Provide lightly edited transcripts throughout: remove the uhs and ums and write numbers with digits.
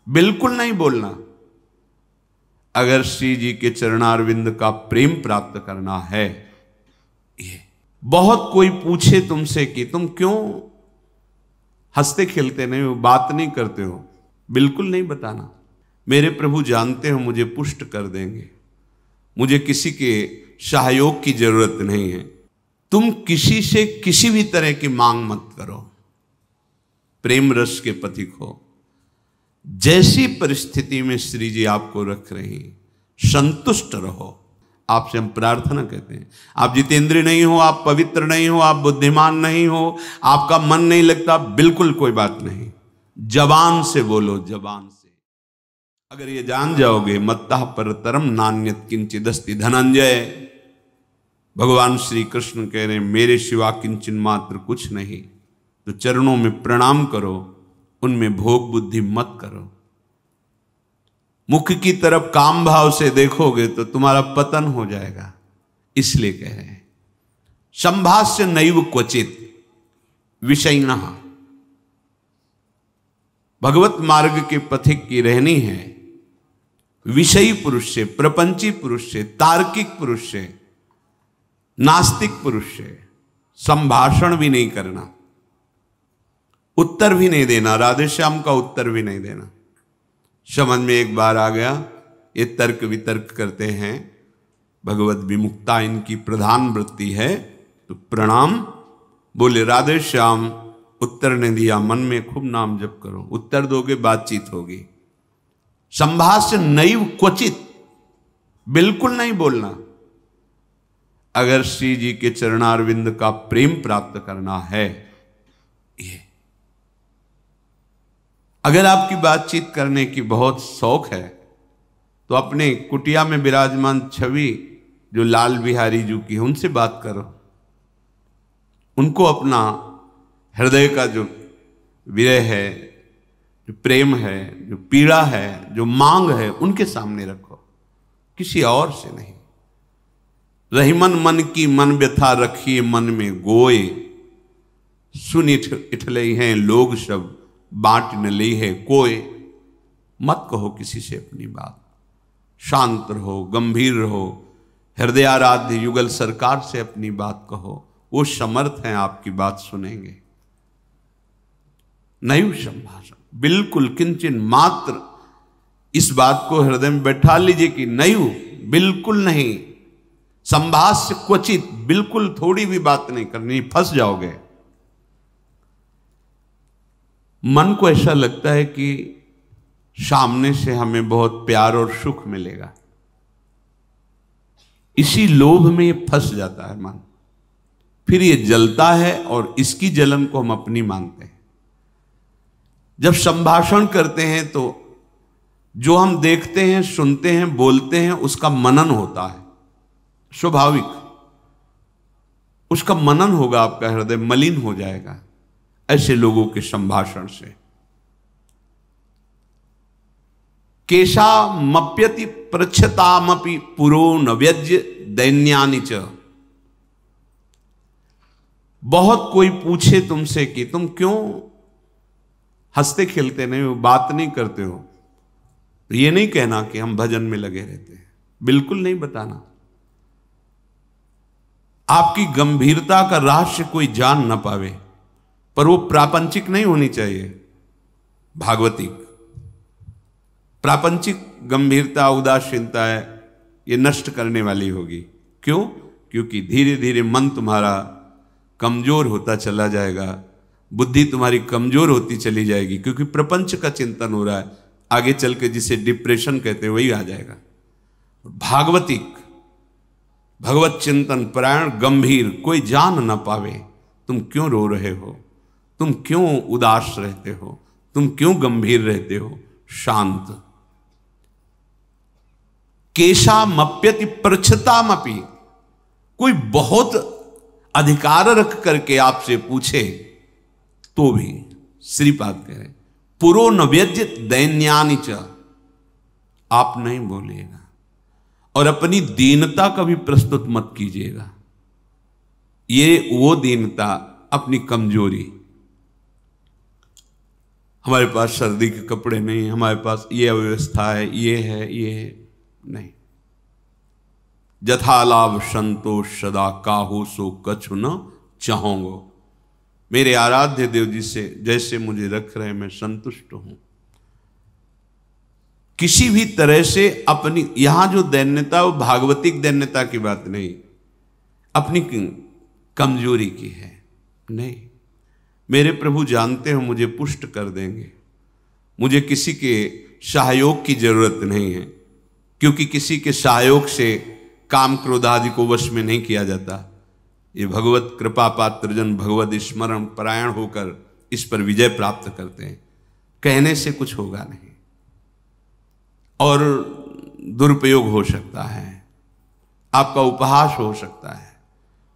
बिल्कुल नहीं बोलना। अगर श्री जी के चरणारविंद का प्रेम प्राप्त करना है, ये बहुत कोई पूछे तुमसे कि तुम क्यों हंसते खेलते नहीं हो, बात नहीं करते हो, बिल्कुल नहीं बताना। मेरे प्रभु जानते हो मुझे पुष्ट कर देंगे, मुझे किसी के सहयोग की जरूरत नहीं है। तुम किसी से किसी भी तरह की मांग मत करो, प्रेम रस के पथिक हो। जैसी परिस्थिति में श्री जी आपको रख रही, संतुष्ट रहो। आपसे हम प्रार्थना कहते हैं, आप जितेंद्रिय नहीं हो, आप पवित्र नहीं हो, आप बुद्धिमान नहीं हो, आपका मन नहीं लगता, बिल्कुल कोई बात नहीं। जबान से बोलो, जबान से। अगर ये जान जाओगे, मत्तः परतरम नान्यत् किंचिदस्ति धनंजय। भगवान श्री कृष्ण कह रहे हैं मेरे सिवा किंचन मात्र कुछ नहीं, तो चरणों में प्रणाम करो, उनमें भोग बुद्धि मत करो। मुख की तरफ काम भाव से देखोगे तो तुम्हारा पतन हो जाएगा। इसलिए कह रहे हैं संभाष्य नैव क्वचित विषयिणः। भगवत मार्ग के पथिक की रहनी है विषयी पुरुष से, प्रपंची पुरुष से, तार्किक पुरुष से, नास्तिक पुरुष से संभाषण भी नहीं करना, उत्तर भी नहीं देना, राधे श्याम का उत्तर भी नहीं देना। समझ में एक बार आ गया, ये तर्क वितर्क करते हैं, भगवत विमुक्ता इनकी प्रधान वृत्ति है, तो प्रणाम बोले राधे श्याम, उत्तर ने दिया, मन में खूब नाम जप करो, उत्तर दोगे बातचीत होगी। संभाष्य नैव क्वचित, बिल्कुल नहीं बोलना। अगर श्री जी के चरणारविंद का प्रेम प्राप्त करना है, ये अगर आपकी बातचीत करने की बहुत शौक है तो अपने कुटिया में विराजमान छवि जो लाल बिहारी जी की है उनसे बात करो, उनको अपना हृदय का जो विरह है, जो प्रेम है, जो पीड़ा है, जो मांग है, उनके सामने रखो, किसी और से नहीं। रहीमन मन की मन व्यथा रखिए मन में गोए, सुन इठले हैं लोग सब बांट न ली है कोई। मत कहो किसी से अपनी बात, शांत रहो, गंभीर रहो, हृदयाराध्य युगल सरकार से अपनी बात कहो, वो समर्थ हैं आपकी बात सुनेंगे। नैव संभाषण, बिल्कुल किंचन मात्र इस बात को हृदय में बैठा लीजिए कि नैव, बिल्कुल नहीं। संभाष्य क्वचित, बिल्कुल थोड़ी भी बात नहीं करनी, फंस जाओगे। मन को ऐसा लगता है कि सामने से हमें बहुत प्यार और सुख मिलेगा, इसी लोभ में ये फंस जाता है मन, फिर ये जलता है और इसकी जलन को हम अपनी मानते हैं। जब संभाषण करते हैं तो जो हम देखते हैं, सुनते हैं, बोलते हैं, उसका मनन होता है, स्वाभाविक उसका मनन होगा, आपका हृदय मलिन हो जाएगा ऐसे लोगों के संभाषण से। केशा मप्यति पृच्छतामपि पुरो न व्यज्य दैन्यानि च। बहुत कोई पूछे तुमसे कि तुम क्यों हंसते खेलते नहीं हो, बात नहीं करते हो, तो ये नहीं कहना कि हम भजन में लगे रहते हैं, बिल्कुल नहीं बताना। आपकी गंभीरता का रहस्य कोई जान ना पावे, पर वो प्रापंचिक नहीं होनी चाहिए, भागवतिक। प्रापंचिक गंभीरता, उदासीनता है, ये नष्ट करने वाली होगी। क्यों? क्योंकि धीरे धीरे मन तुम्हारा कमजोर होता चला जाएगा, बुद्धि तुम्हारी कमजोर होती चली जाएगी, क्योंकि प्रपंच का चिंतन हो रहा है। आगे चल के जिसे डिप्रेशन कहते हैं वही आ जाएगा। भागवतिक, भगवत चिंतन परायण, गंभीर, कोई जान ना पावे तुम क्यों रो रहे हो, तुम क्यों उदास रहते हो, तुम क्यों गंभीर रहते हो, शांत। केशा मप्यति पृच्छतामपि, कोई बहुत अधिकार रख करके आपसे पूछे तो भी श्रीपाद कह रहे पुरो न व्यज्य दैन्यानि च, आप नहीं बोलिएगा और अपनी दीनता का भी प्रस्तुत मत कीजिएगा। ये वो दीनता, अपनी कमजोरी। हमारे पास सर्दी के कपड़े नहीं, हमारे पास ये अव्यवस्था है, ये है, ये है। नहीं। जथा लाभ संतोष सदा काहू सो कछु न चाहूंगो। मेरे आराध्य देव जी से जैसे मुझे रख रहे मैं संतुष्ट हूं। किसी भी तरह से अपनी, यहां जो दैन्यता वो भागवतिक दैन्यता की बात नहीं, अपनी कमजोरी की है। नहीं, मेरे प्रभु जानते हो मुझे पुष्ट कर देंगे, मुझे किसी के सहयोग की जरूरत नहीं है, क्योंकि किसी के सहयोग से काम क्रोध आदि को वश में नहीं किया जाता। ये भगवत कृपा पात्र जन भगवत स्मरण परायण होकर इस पर विजय प्राप्त करते हैं। कहने से कुछ होगा नहीं और दुरुपयोग हो सकता है, आपका उपहास हो सकता है।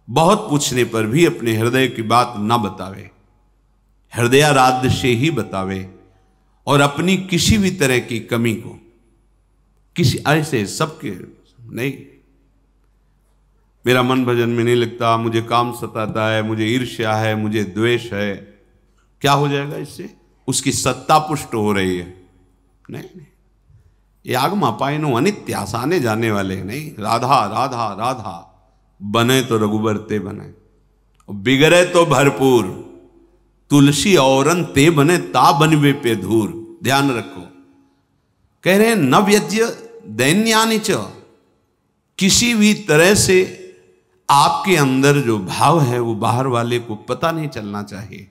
बहुत पूछने पर भी अपने हृदय की बात ना बतावे, हृदयाराध्य से ही बतावे, और अपनी किसी भी तरह की कमी को किसी ऐसे सबके नहीं, मेरा मन भजन में नहीं लगता, मुझे काम सताता है, मुझे ईर्ष्या है, मुझे द्वेष है, क्या हो जाएगा इससे? उसकी सत्ता पुष्ट हो रही है। नहीं, ये आगमा पाइनो अनित्य आसाने जाने वाले नहीं। राधा राधा राधा बने तो रघुबर ते बने, बिगड़े तो भरपूर, तुलसी औरन ते बने ता बनवे पे धूर। ध्यान रखो, कह रहे हैं न व्यज्य दैन्यानि च, किसी भी तरह से आपके अंदर जो भाव है वो बाहर वाले को पता नहीं चलना चाहिए।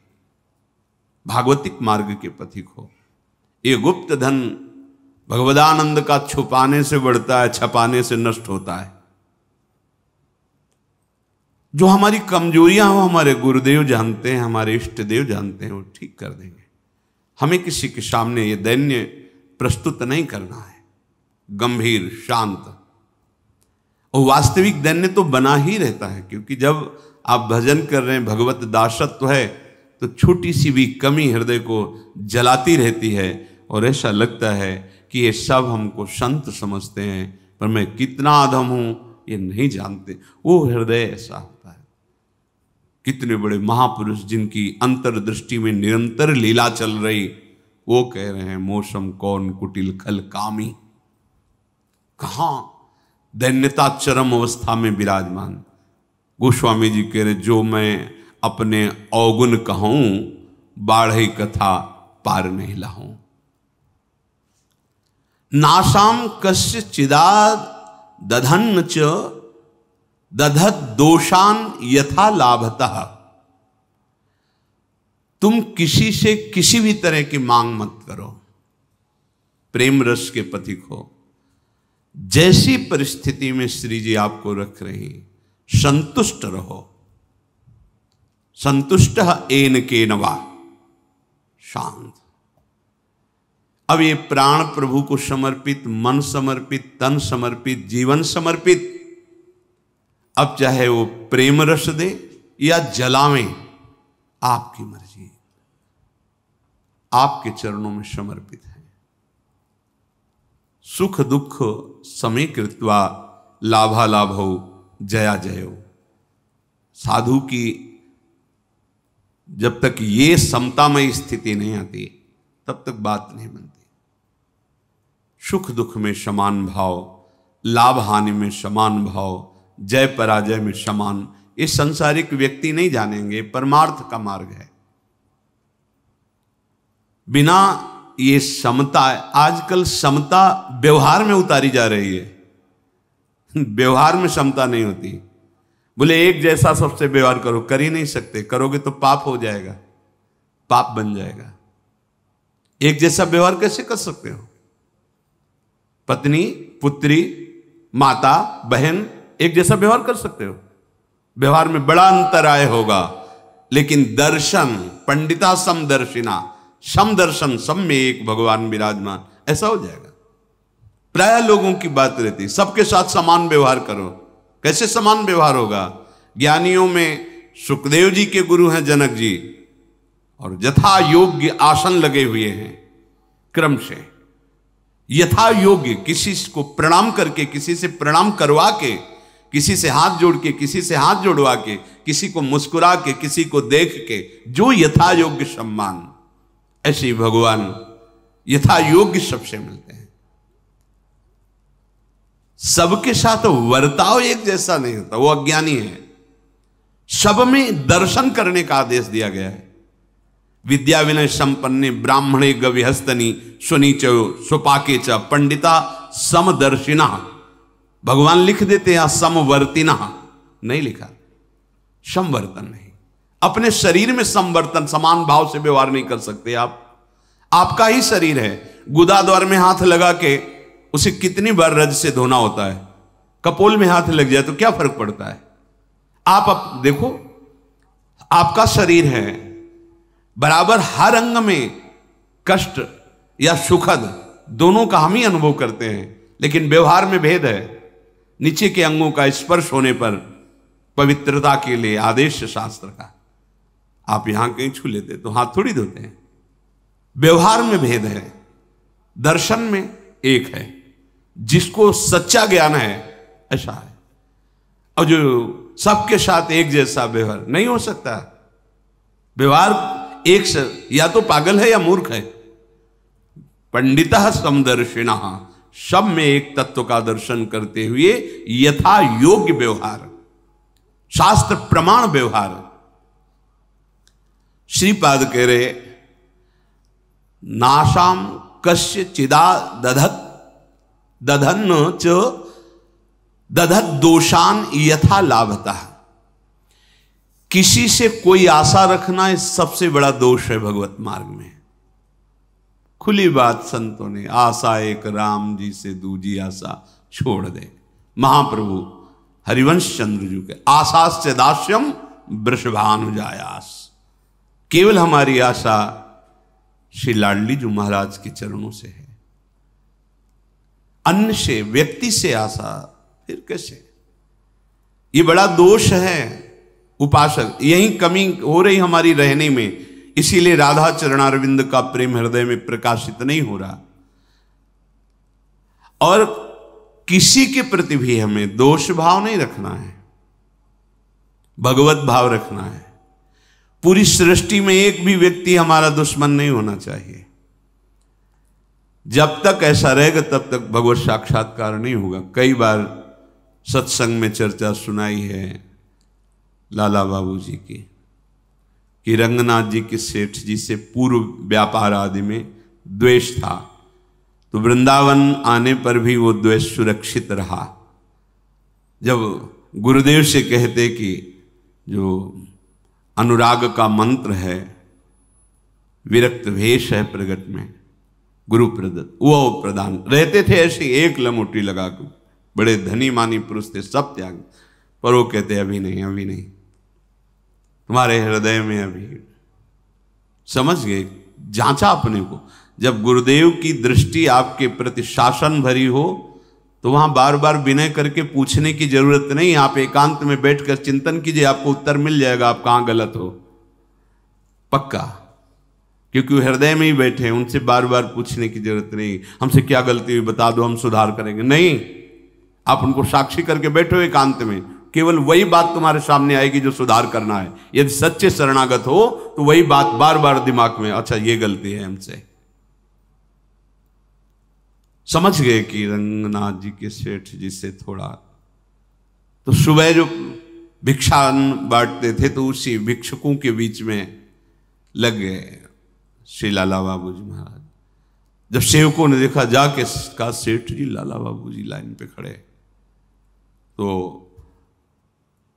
भागवतिक मार्ग के पथिक हो। ये गुप्त धन भगवदानंद का छुपाने से बढ़ता है, छपाने से नष्ट होता है। जो हमारी कमजोरियां हो हमारे गुरुदेव जानते हैं, हमारे इष्ट देव जानते हैं, वो ठीक कर देंगे। हमें किसी के सामने ये दैन्य प्रस्तुत नहीं करना है, गंभीर शांत। और वास्तविक दैन्य तो बना ही रहता है, क्योंकि जब आप भजन कर रहे हैं, भगवत दासत्व है, तो छोटी सी भी कमी हृदय को जलाती रहती है और ऐसा लगता है कि ये सब हमको संत समझते हैं, पर मैं कितना अधम हूं ये नहीं जानते। वो हृदय ऐसा होता है। कितने बड़े महापुरुष जिनकी अंतर्दृष्टि में निरंतर लीला चल रही, वो कह रहे हैं मौसम कौन कुटिल खल कामी। कहां दैन्यता चरम अवस्था में विराजमान। गोस्वामी जी कह रहे जो मैं अपने अवगुण कहूं, बाढ़ई कथा पार नहीं लाऊं। नासाम कस्य चिदाद दधन्न च दधत दोषान यथा लाभतः। तुम किसी से किसी भी तरह की मांग मत करो, प्रेम रस के पथिक हो। जैसी परिस्थिति में श्री जी आपको रख रही, संतुष्ट रहो। संतुष्ट एन के नवा, शांत। अब ये प्राण प्रभु को समर्पित, मन समर्पित, तन समर्पित, जीवन समर्पित, अब चाहे वो प्रेम रस दे या जलावें, आपकी मर्जी, आपके चरणों में समर्पित है। सुख दुख समय कृत्वा लाभा लाभो जया जयो। साधु की जब तक ये समतामय स्थिति नहीं आती तब तक बात नहीं बनती। सुख दुख में समान भाव, लाभ हानि में समान भाव, जय पराजय में समान, ये संसारिक व्यक्ति नहीं जानेंगे, परमार्थ का मार्ग है। बिना ये समता, आजकल समता व्यवहार में उतारी जा रही है। व्यवहार में समता नहीं होती। बोले एक जैसा सबसे व्यवहार करो, कर ही नहीं सकते, करोगे तो पाप हो जाएगा, पाप बन जाएगा। एक जैसा व्यवहार कैसे कर सकते हो? पत्नी, पुत्री, माता, बहन एक जैसा व्यवहार कर सकते हो? व्यवहार में बड़ा अंतराय होगा, लेकिन दर्शन, पंडिता समदर्शिना, समदर्शन, सब में एक भगवान विराजमान, ऐसा हो जाएगा। प्राय लोगों की बात रहती है सबके साथ समान व्यवहार करो। कैसे समान व्यवहार होगा? ज्ञानियों में सुखदेव जी के गुरु हैं जनक जी, और यथा योग्य आसन लगे हुए हैं, क्रम से यथा योग्य, किसी को प्रणाम करके, किसी से प्रणाम करवा के, किसी से हाथ जोड़ के, किसी से हाथ जोड़वा के, किसी को मुस्कुरा के, किसी को देख के, जो यथा योग्य सम्मान, ऐसे ही भगवान यथा योग्य सबसे मिलते हैं। सबके साथ वर्ताव एक जैसा नहीं होता, वो अज्ञानी है। सब में दर्शन करने का आदेश दिया गया है। विद्या विनय संपन्ने ब्राह्मणे गविहस्तनी सुनीच सुपाके च पंडिता समदर्शिना। भगवान लिख देते हैं समवर्तिना, नहीं लिखा, समवर्तन नहीं। अपने शरीर में समवर्तन, समान भाव से व्यवहार नहीं कर सकते आप। आपका ही शरीर है, गुदा द्वार में हाथ लगा के उसे कितनी बार रज से धोना होता है। कपोल में हाथ लग जाए तो क्या फर्क पड़ता है। आप देखो, आपका शरीर है, बराबर हर अंग में कष्ट या सुखद दोनों का हम ही अनुभव करते हैं, लेकिन व्यवहार में भेद है। नीचे के अंगों का स्पर्श होने पर पवित्रता के लिए आदेश शास्त्र का, आप यहां कहीं छू लेते तो हाथ थोड़ी धोते हैं। व्यवहार में भेद है, दर्शन में एक है। जिसको सच्चा ज्ञान है ऐसा है, और जो सबके साथ एक जैसा व्यवहार नहीं हो सकता। व्यवहार एक से या तो पागल है या मूर्ख है। पंडिता समदर्शिना, सब में एक तत्व का दर्शन करते हुए यथा योग्य व्यवहार, शास्त्र प्रमाण व्यवहार। श्रीपाद कह रहे नाशाम कस्य चिदा दधत दधन च दधत दोषान यथा लाभता। किसी से कोई आशा रखना इस सबसे बड़ा दोष है भगवत मार्ग में। खुली बात संतों ने, आशा एक राम जी से दूजी आशा छोड़ दे। महाप्रभु हरिवंश चंद्र जी के आशास्य दास्यम वृषभानुजायास। केवल हमारी आशा श्री लाडली जी महाराज के चरणों से है, अन्य से, व्यक्ति से आशा फिर कैसे। ये बड़ा दोष है उपासक, यही कमी हो रही हमारी रहने में। इसीलिए राधा चरणारविंद का प्रेम हृदय में प्रकाशित नहीं हो रहा। और किसी के प्रति भी हमें दोष भाव नहीं रखना है, भगवत भाव रखना है। पूरी सृष्टि में एक भी व्यक्ति हमारा दुश्मन नहीं होना चाहिए। जब तक ऐसा रहेगा तब तक भगवत साक्षात्कार नहीं होगा। कई बार सत्संग में चर्चा सुनाई है लाला बाबू जी की, कि रंगनाथ जी के सेठ जी से पूर्व व्यापार आदि में द्वेष था, तो वृंदावन आने पर भी वो द्वेष सुरक्षित रहा। जब गुरुदेव से कहते कि जो अनुराग का मंत्र है, विरक्त भेष है प्रगट में गुरु प्रदत्त, वो प्रदान रहते थे ऐसे एक लमोटी लगा कर। बड़े धनी मानी पुरुष थे, सब त्याग, पर वो कहते अभी नहीं, अभी नहीं, तुम्हारे हृदय में अभी। समझ गए, जांचा अपने को। जब गुरुदेव की दृष्टि आपके प्रति शासन भरी हो तो वहां बार बार विनय करके पूछने की जरूरत नहीं। आप एकांत में बैठकर चिंतन कीजिए, आपको उत्तर मिल जाएगा आप कहां गलत हो, पक्का। क्योंकि वो हृदय में ही बैठे हैं, उनसे बार बार पूछने की जरूरत नहीं, हमसे क्या गलती हुई बता दो, हम सुधार करेंगे। नहीं, आप उनको साक्षी करके बैठो एकांत में, केवल वही बात तुम्हारे सामने आएगी जो सुधार करना है। यदि सच्चे शरणागत हो तो वही बात बार बार दिमाग में, अच्छा ये गलती है हमसे। समझ गए कि रंगनाथ जी के सेठ जी से थोड़ा, तो सुबह जो भिक्षा बांटते थे तो उसी भिक्षुकों के बीच में लग गए श्री लाला बाबू जी महाराज। जब सेवकों ने देखा, जाके कहा सेठ जी लाला बाबू जी लाइन पे खड़े, तो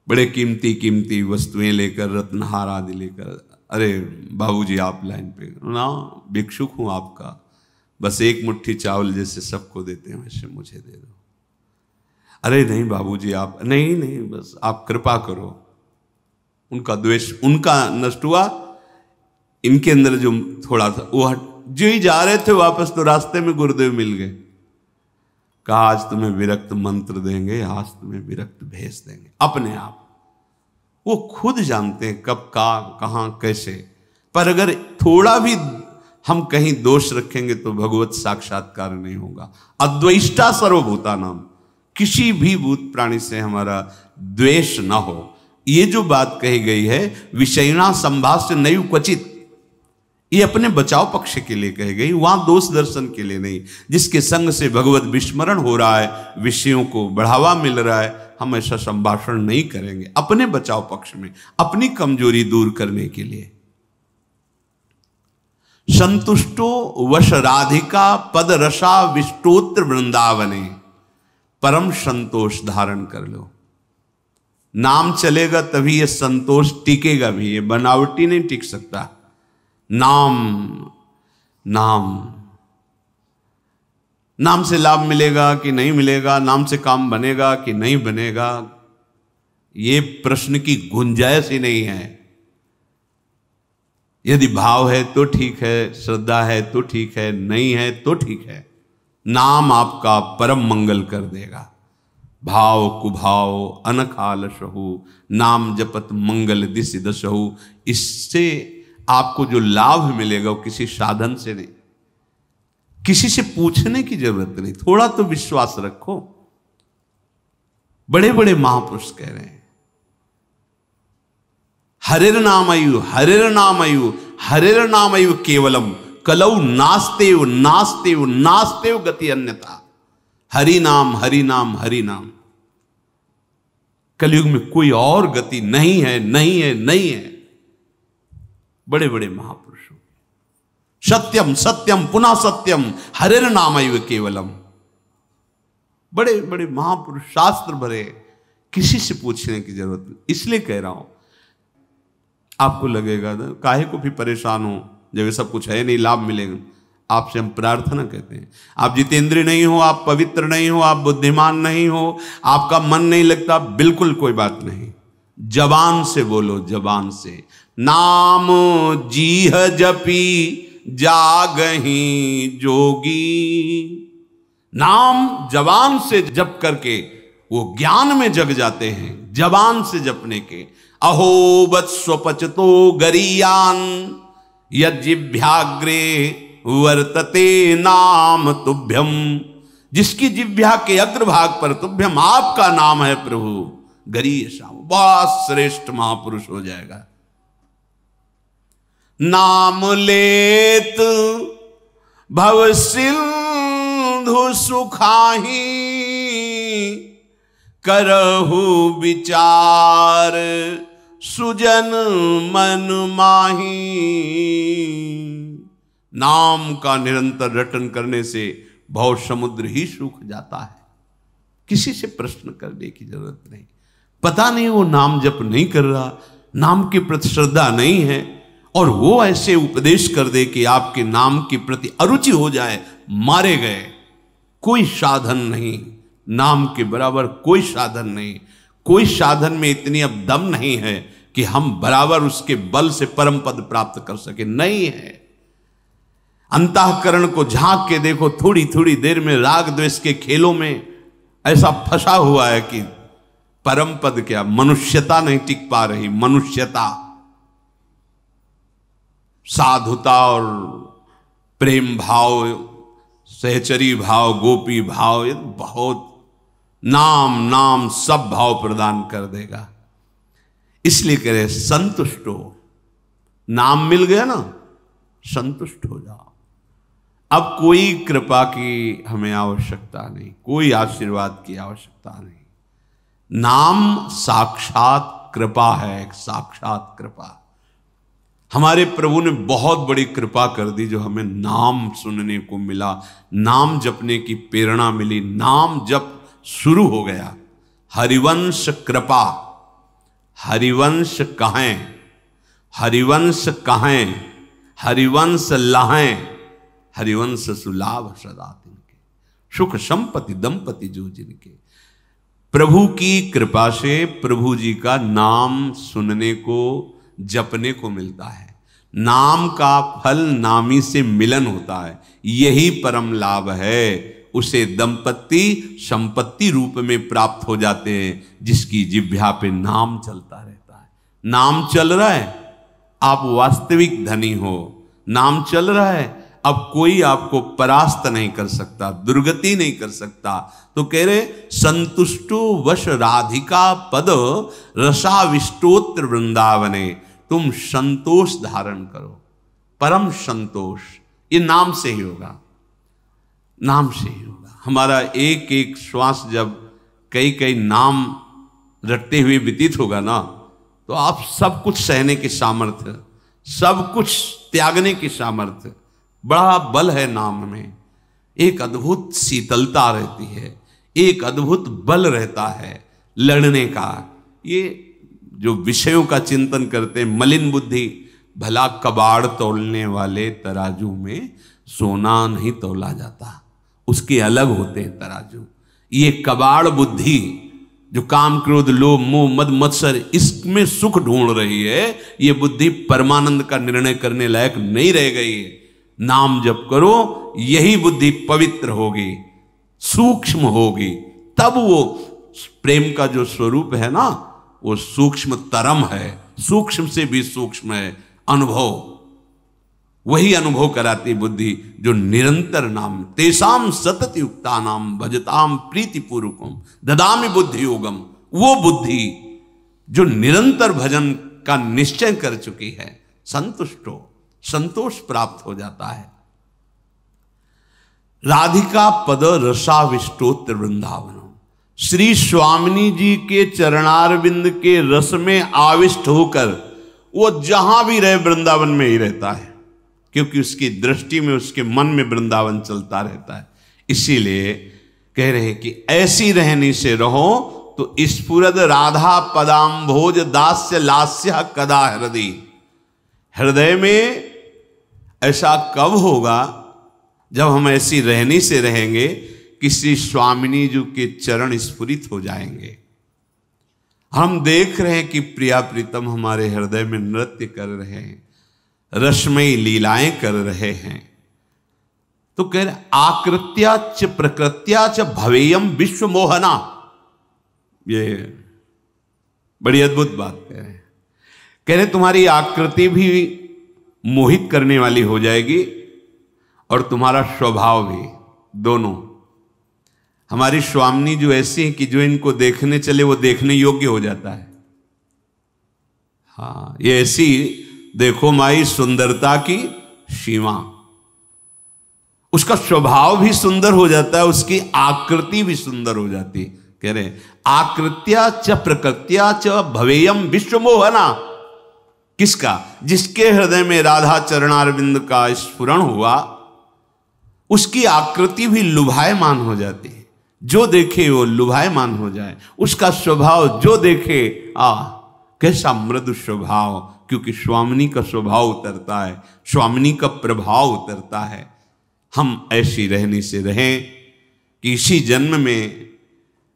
बड़े कीमती कीमती वस्तुएं लेकर, रत्नहार आदि लेकर, अरे बाबूजी आप लाइन पे ना, भिक्षुक हूं आपका, बस एक मुट्ठी चावल जैसे सबको देते हैं वैसे मुझे दे दो। अरे नहीं बाबूजी आप, नहीं नहीं, बस आप कृपा करो। उनका द्वेष उनका नष्ट हुआ, इनके अंदर जो थोड़ा था वो जो ही जा रहे थे वापस, तो रास्ते में गुरुदेव मिल गए। कहा आज तुम्हें विरक्त मंत्र देंगे, आज तुम्हें विरक्त भेज देंगे। अपने आप वो खुद जानते हैं कब का कहां कैसे, पर अगर थोड़ा भी हम कहीं दोष रखेंगे तो भगवत साक्षात्कार नहीं होगा। अद्वेष्टा सर्वभूता नाम, किसी भी भूत प्राणी से हमारा द्वेष ना हो। ये जो बात कही गई है, विषयना संभाष्य नैव क्वचित, ये अपने बचाव पक्ष के लिए कही गई, वहां दोष दर्शन के लिए नहीं। जिसके संग से भगवत विस्मरण हो रहा है, विषयों को बढ़ावा मिल रहा है, हम ऐसा संभाषण नहीं करेंगे अपने बचाव पक्ष में, अपनी कमजोरी दूर करने के लिए। संतुष्टो वश राधिका पद रसा विष्टोत्र वृंदावने, परम संतोष धारण कर लो। नाम चलेगा तभी ये संतोष टिकेगा भी, ये बनावटी नहीं टिक सकता। नाम नाम नाम से लाभ मिलेगा कि नहीं मिलेगा, नाम से काम बनेगा कि नहीं बनेगा, ये प्रश्न की गुंजाइश ही नहीं है। यदि भाव है तो ठीक है, श्रद्धा है तो ठीक है, नहीं है तो ठीक है। नाम आपका परम मंगल कर देगा। भाव कुभाव अनखाल सहु, नाम जपत मंगल दिस दसहु। इससे आपको जो लाभ मिलेगा वो किसी साधन से नहीं, किसी से पूछने की जरूरत नहीं। थोड़ा तो विश्वास रखो। बड़े बड़े महापुरुष कह रहे हैं, हरिर नामयु हरिर नामयु हरिर नामयु केवलम कलौ नास्तेव नास्तेव नास्तेव गति अन्यथा। हरि नाम हरि नाम हरि नाम। कलयुग में कोई और गति नहीं है, नहीं है, नहीं है। बड़े बड़े महापुरुषों, सत्यम सत्यम पुनः सत्यम हरिर नामैव केवलम। बड़े बड़े महापुरुष, शास्त्र भरे, किसी से पूछने की जरूरत नहीं। इसलिए कह रहा हूं, आपको लगेगा ना काहे को भी परेशान हो जब ये सब कुछ है नहीं, लाभ मिलेगा। आपसे हम प्रार्थना कहते हैं, आप जितेंद्रिय नहीं हो, आप पवित्र नहीं हो, आप बुद्धिमान नहीं हो, आपका मन नहीं लगता, बिल्कुल कोई बात नहीं। जबान से बोलो, जबान से। नाम जीह जपी जागही जोगी। नाम जबान से जप करके वो ज्ञान में जग जाते हैं, जबान से जपने के। अहो वत्स्वपचतो गरीयान यज्जिभ्याग्रे वर्तते नाम तुभ्यम। जिसकी जिह्वा के अग्रभाग पर तुभ्यम आपका नाम है प्रभु, गरीय श्याम, बहुत श्रेष्ठ महापुरुष हो जाएगा। नाम लेत भव सिंधु सुखाही, करहु विचार सुजन मन माही। नाम का निरंतर रटन करने से भव समुद्र ही सूख जाता है। किसी से प्रश्न करने की जरूरत नहीं। पता नहीं वो नाम जप नहीं कर रहा, नाम के प्रति श्रद्धा नहीं है, और वो ऐसे उपदेश कर दे कि आपके नाम के प्रति अरुचि हो जाए, मारे गए। कोई साधन नहीं, नाम के बराबर कोई साधन नहीं। कोई साधन में इतनी अब दम नहीं है कि हम बराबर उसके बल से परम पद प्राप्त कर सके, नहीं है। अंतःकरण को झांक के देखो, थोड़ी थोड़ी देर में राग द्वेष के खेलों में ऐसा फंसा हुआ है कि परम पद क्या, मनुष्यता नहीं टिक पा रही। मनुष्यता, साधुता और प्रेम भाव, सहचरी भाव, गोपी भाव, ये बहुत नाम नाम सब भाव प्रदान कर देगा। इसलिए कह रहे संतुष्ट हो। नाम मिल गया ना, संतुष्ट हो जाओ। अब कोई कृपा की हमें आवश्यकता नहीं, कोई आशीर्वाद की आवश्यकता नहीं। नाम साक्षात कृपा है, एक साक्षात कृपा। हमारे प्रभु ने बहुत बड़ी कृपा कर दी, जो हमें नाम सुनने को मिला, नाम जपने की प्रेरणा मिली, नाम जप शुरू हो गया। हरिवंश कृपा, हरिवंश कहें, हरिवंश कहें, हरिवंश लहें, हरिवंश सुलाभ सदा तिनके, सुख संपत्ति दंपति जो जिनके। प्रभु की कृपा से प्रभु जी का नाम सुनने को, जपने को मिलता है। नाम का फल नामी से मिलन होता है, यही परम लाभ है। उसे दंपति संपत्ति रूप में प्राप्त हो जाते हैं, जिसकी जिह्वा पे नाम चलता रहता है। नाम चल रहा है, आप वास्तविक धनी हो। नाम चल रहा है, अब कोई आपको परास्त नहीं कर सकता, दुर्गति नहीं कर सकता। तो कह रहे संतुष्टो वश राधिका पद रसाविष्टोत्र वृंदावने। तुम संतोष धारण करो। परम संतोष, ये नाम से ही होगा, नाम से ही होगा। हमारा एक एक श्वास जब कई कई नाम रटते हुए व्यतीत होगा ना, तो आप सब कुछ सहने की सामर्थ्य, सब कुछ त्यागने की सामर्थ्य, बड़ा बल है नाम में। एक अद्भुत शीतलता रहती है, एक अद्भुत बल रहता है लड़ने का। ये जो विषयों का चिंतन करते हैं, मलिन बुद्धि भला कबाड़ तोलने वाले तराजू में सोना नहीं तोला जाता, उसके अलग होते हैं तराजू। ये कबाड़ बुद्धि जो काम क्रोध लोभ मोह मद मत्सर इसमें सुख ढूंढ रही है, ये बुद्धि परमानंद का निर्णय करने लायक नहीं रह गई है। नाम जप करो, यही बुद्धि पवित्र होगी, सूक्ष्म होगी, तब वो प्रेम का जो स्वरूप है ना, वो सूक्ष्म तरम है, सूक्ष्म से भी सूक्ष्म है अनुभव। वही अनुभव कराती बुद्धि जो निरंतर नाम, तेसाम सतत युक्ता नाम भजताम प्रीति पूर्वकम ददामि बुद्धि योगम। वो बुद्धि जो निरंतर भजन का निश्चय कर चुकी है, संतुष्टो, संतोष प्राप्त हो जाता है। राधिका पद रसाविष्टोत्र वृंदावन, श्री स्वामिनी जी के चरणारविंद के रस में आविष्ट होकर वो जहां भी रहे वृंदावन में ही रहता है, क्योंकि उसकी दृष्टि में, उसके मन में वृंदावन चलता रहता है। इसीलिए कह रहे हैं कि ऐसी रहनी से रहो तो स्फुरद राधा पदाम्भोज दास्य लास्य कदा हृदय। हृदय में ऐसा कब होगा जब हम ऐसी रहनी से रहेंगे कि श्री स्वामिनी जी के चरण स्फुरित हो जाएंगे। हम देख रहे हैं कि प्रिया प्रीतम हमारे हृदय में नृत्य कर रहे हैं, रसमयी लीलाएं कर रहे हैं। तो कह रहे आकृत्या च प्रकृत्या च भवेयम विश्व मोहना। ये बड़ी अद्भुत बात कह रहे तुम्हारी आकृति भी मोहित करने वाली हो जाएगी और तुम्हारा स्वभाव भी, दोनों। हमारी स्वामिनी जो ऐसी है कि जो इनको देखने चले वो देखने योग्य हो जाता है। हाँ, ये ऐसी देखो माई सुंदरता की सीमा, उसका स्वभाव भी सुंदर हो जाता है, उसकी आकृति भी सुंदर हो जाती। कह रहे आकृत्या च प्रकृत्या च भवेयम विश्व मोहना। किसका? जिसके हृदय में राधा चरणारविंद का स्फुरण हुआ, उसकी आकृति भी लुभायमान हो जाती है। जो देखे वो लुभायमान हो जाए, उसका स्वभाव जो देखे कैसा मृदु स्वभाव, क्योंकि स्वामिनी का स्वभाव उतरता है, स्वामिनी का प्रभाव उतरता है। हम ऐसी रहने से रहें कि इसी जन्म में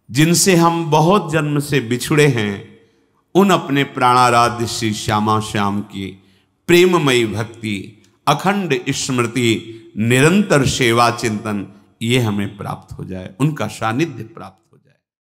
जिनसे हम बहुत जन्म से बिछुड़े हैं, उन अपने प्राणाराध्य श्री श्यामा श्याम की प्रेममयी भक्ति, अखंड स्मृति, निरंतर सेवा चिंतन, ये हमें प्राप्त हो जाए, उनका सानिध्य प्राप्त